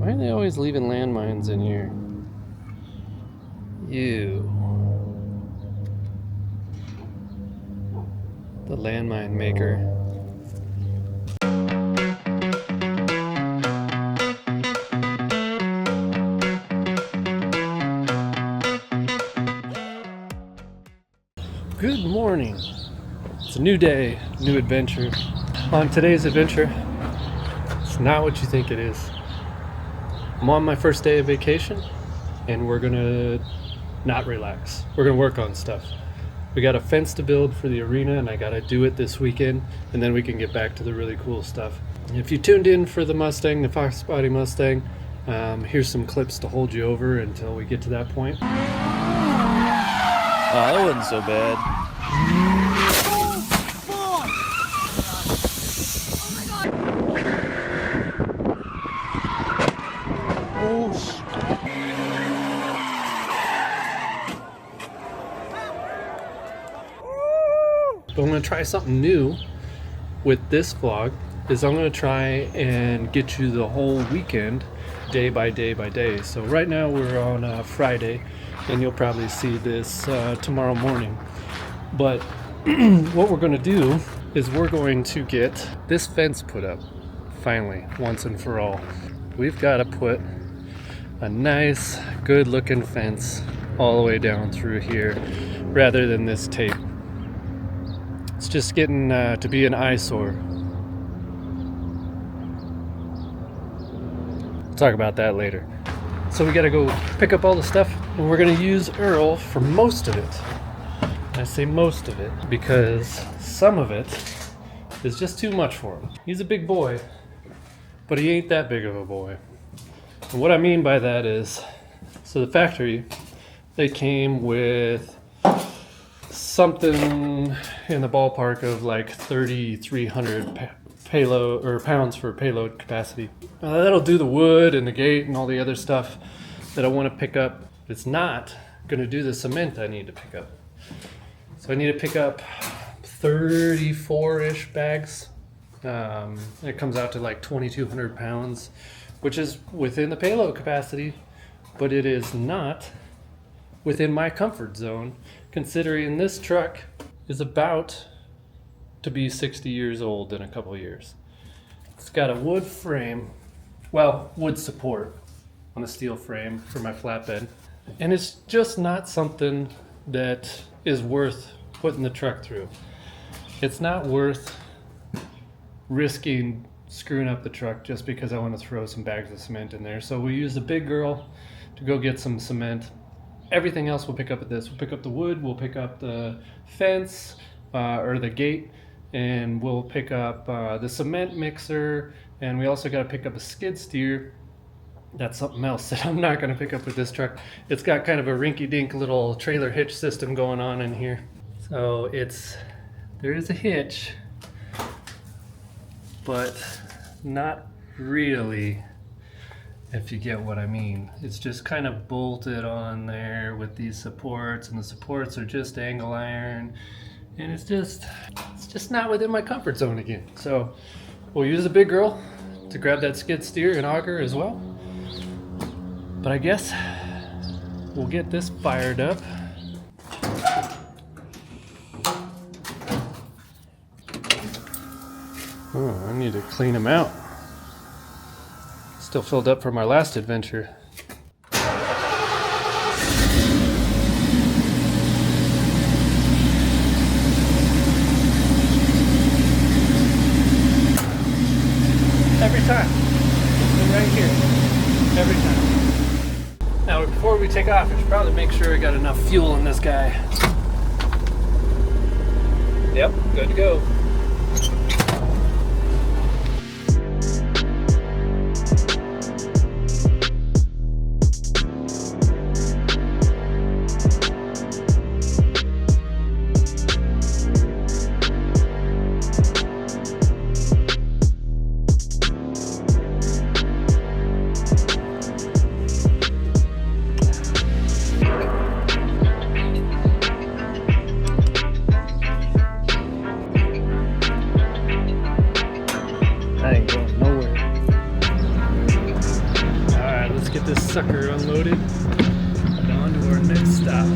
Why are they always leaving landmines in here? You. The landmine maker. Good morning. It's a new day, new adventure. On today's adventure, it's not what you think it is. I'm on my first day of vacation, and we're gonna not relax. We're gonna work on stuff. We got a fence to build for the arena, and I gotta do it this weekend, and then we can get back to the really cool stuff. If you tuned in for the Mustang, the Fox Body Mustang, here's some clips to hold you over until we get to that point. Oh, that wasn't so bad. But I'm going to try something new with this vlog. Is I'm going to try and get you the whole weekend, day by day by day. So right now we're on Friday, and you'll probably see this tomorrow morning. But what we're going to do is we're going to get this fence put up, finally, once and for all. We've got to put a nice, good looking fence all the way down through here, rather than this tape. It's just getting to be an eyesore. We'll talk about that later. So we gotta go pick up all the stuff, and we're gonna use Earl for most of it. I say most of it because some of it is just too much for him. He's a big boy, but he ain't that big of a boy. And what I mean by that is, so the factory, they came with something in the ballpark of like 3,300 payload or pounds for payload capacity. That'll do the wood and the gate and all the other stuff that I want to pick up. It's not going to do the cement I need to pick up. So I need to pick up 34-ish bags. It comes out to like 2,200 pounds, which is within the payload capacity, but it is not within my comfort zone, considering this truck is about to be 60 years old in a couple of years. It's got a wood frame, well, wood support on a steel frame for my flatbed, and it's just not something that is worth putting the truck through. It's not worth risking screwing up the truck just because I want to throw some bags of cement in there. So we use the big girl to go get some cement. Everything else we'll pick up at this. We'll pick up the wood, we'll pick up the fence or the gate, and we'll pick up the cement mixer, and we also got to pick up a skid steer. That's something else that I'm not going to pick up with this truck. It's got kind of a rinky-dink little trailer hitch system going on in here. So there is a hitch, but not really, if you get what I mean. It's just kind of bolted on there with these supports, and the supports are just angle iron, and it's just not within my comfort zone again. So we'll use the big girl to grab that skid steer and auger as well. But I guess we'll get this fired up. Oh, I need to clean them out. Still filled up from our last adventure. Every time. Right here. Every time. Now, before we take off, I should probably make sure I got enough fuel in this guy. Yep, good to go. let's get this sucker unloaded and on to our next stop.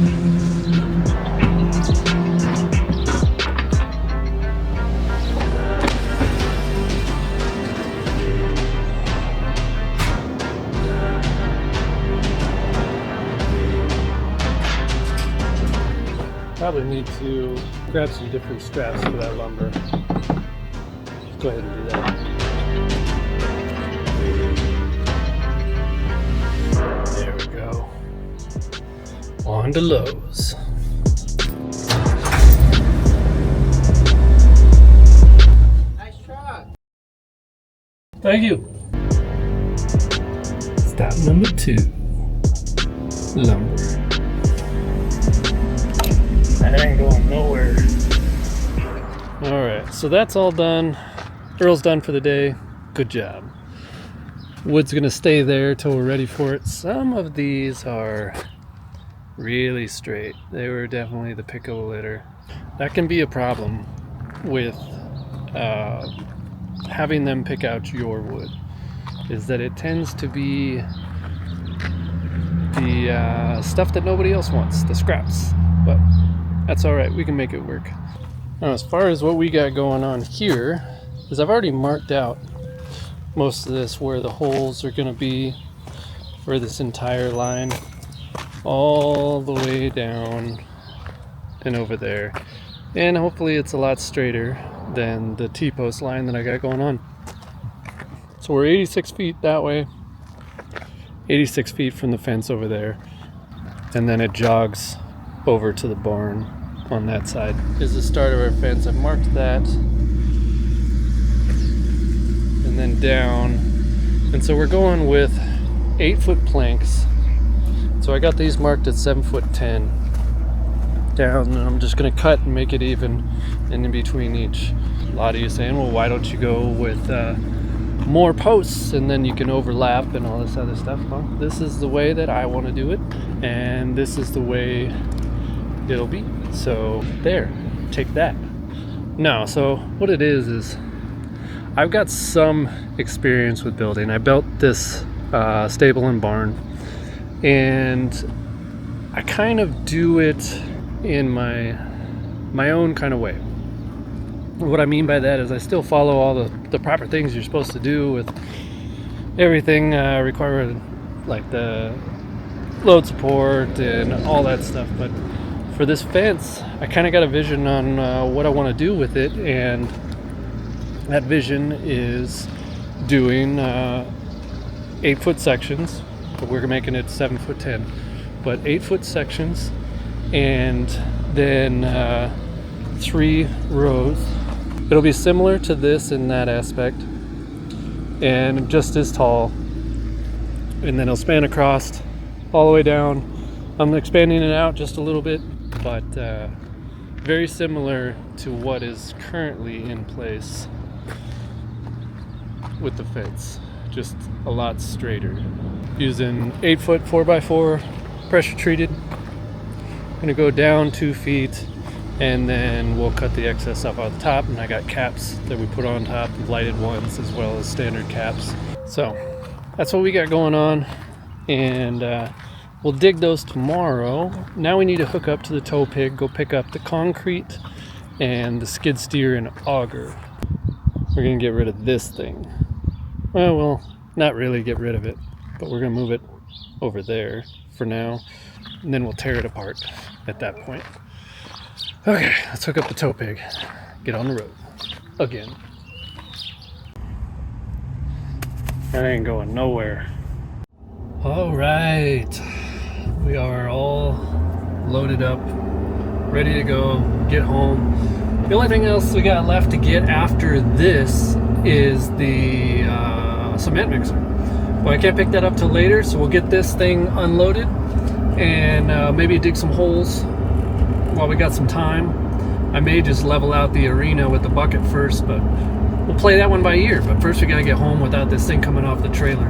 Probably need to grab some different straps for that lumber. Let's go ahead and do that. There we go. On to Lowe's. Nice truck. Thank you. Stop number 2. Lumber. That ain't going nowhere. Alright, so that's all done. Earl's done for the day. Good job. Wood's gonna stay there till we're ready for it. Some of these are really straight. They were definitely the pick of the litter. That can be a problem with having them pick out your wood, is that it tends to be the stuff that nobody else wants, the scraps. But that's all right, we can make it work. Now, as far as what we got going on here, is I've already marked out most of this, where the holes are gonna be for this entire line, all the way down and over there. And hopefully it's a lot straighter than the T-post line that I got going on. So we're 86 feet that way, 86 feet from the fence over there, and then it jogs over to the barn on that side. Is the start of our fence. I've marked that, and then down, and so we're going with 8-foot planks. So I got these marked at 7'10" down, and I'm just gonna cut and make it even in between each. A lot of you saying, well, why don't you go with more posts and then you can overlap and all this other stuff? Well, this is the way that I want to do it, and this is the way it'll be. So there, take that. No, so what it is I've got some experience with building. I built this stable and barn, and I kind of do it in my own kind of way. What I mean by that is I still follow all the proper things you're supposed to do with everything required, like the load support and all that stuff. But for this fence, I kind of got a vision on what I want to do with it, and that vision is doing 8-foot sections, but we're making it 7'10", but 8-foot sections, and then 3 rows. It'll be similar to this in that aspect, and just as tall, and then it'll span across all the way down. I'm expanding it out just a little bit, but very similar to what is currently in place with the fence, just a lot straighter. Using 8-foot 4x4 pressure treated. I'm gonna go down 2 feet, and then we'll cut the excess up on the top, and I got caps that we put on top, lighted ones as well as standard caps. So that's what we got going on, and we'll dig those tomorrow. Now we need to hook up to the tow pig, go pick up the concrete and the skid steer and auger. We're gonna get rid of this thing. Well, we'll not really get rid of it, but we're gonna move it over there for now, and then we'll tear it apart at that point. Okay, let's hook up the tow pig, get on the road again. That ain't going nowhere. All right, we are all loaded up, ready to go, get home. The only thing else we got left to get after this is the cement mixer. Well, I can't pick that up till later, so we'll get this thing unloaded and maybe dig some holes while we got some time. I may just level out the arena with the bucket first, but we'll play that one by ear. But first we gotta get home without this thing coming off the trailer.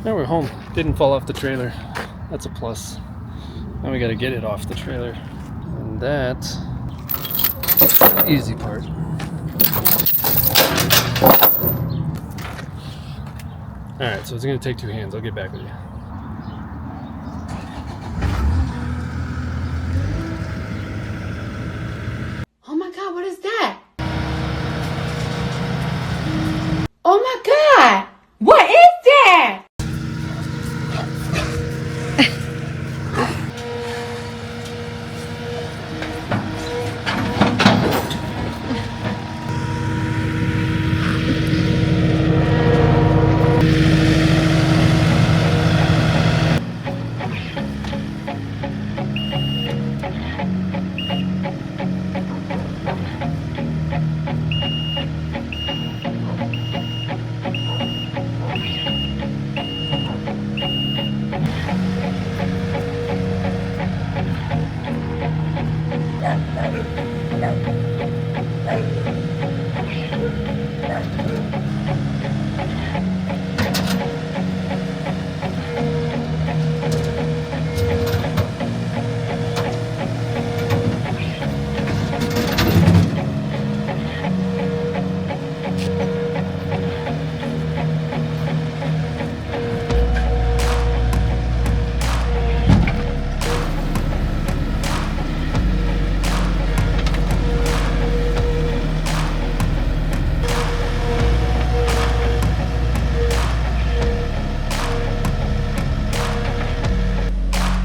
Now we're home. Didn't fall off the trailer. That's a plus. Now we gotta get it off the trailer. And that easy part. Alright, so it's going to take 2 hands. I'll get back with you. Oh my God, what is that? Oh my God, what is that?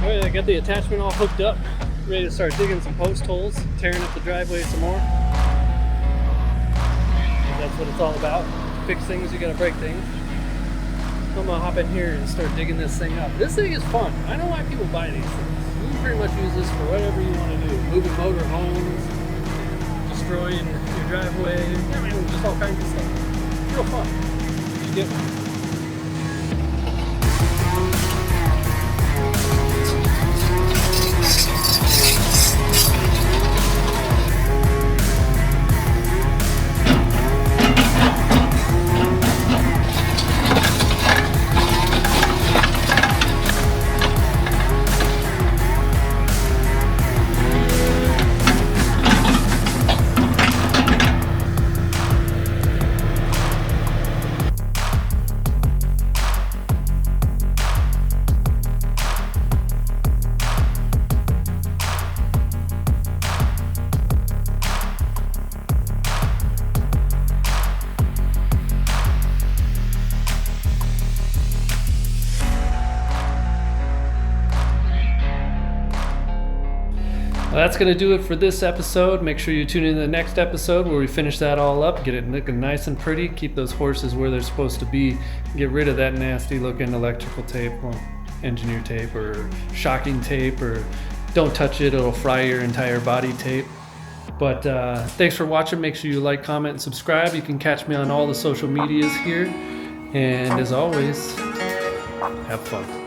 Alright, I got the attachment all hooked up, ready to start digging some post holes, tearing up the driveway some more. That's what it's all about. Fix things, you gotta break things. So I'm gonna hop in here and start digging this thing up. This thing is fun. I know why people buy these things. You can pretty much use this for whatever you want to do. Moving motor homes, destroying your driveway, I mean, just all kinds of stuff. It's real fun. You get one. Well, that's going to do it for this episode. Make sure you tune in to the next episode where we finish that all up, get it looking nice and pretty, keep those horses where they're supposed to be, get rid of that nasty looking electrical tape, well, engineer tape or shocking tape, or don't touch it, it'll fry your entire body tape. But thanks for watching. Make sure you like, comment, and subscribe. You can catch me on all the social medias here. And as always, have fun.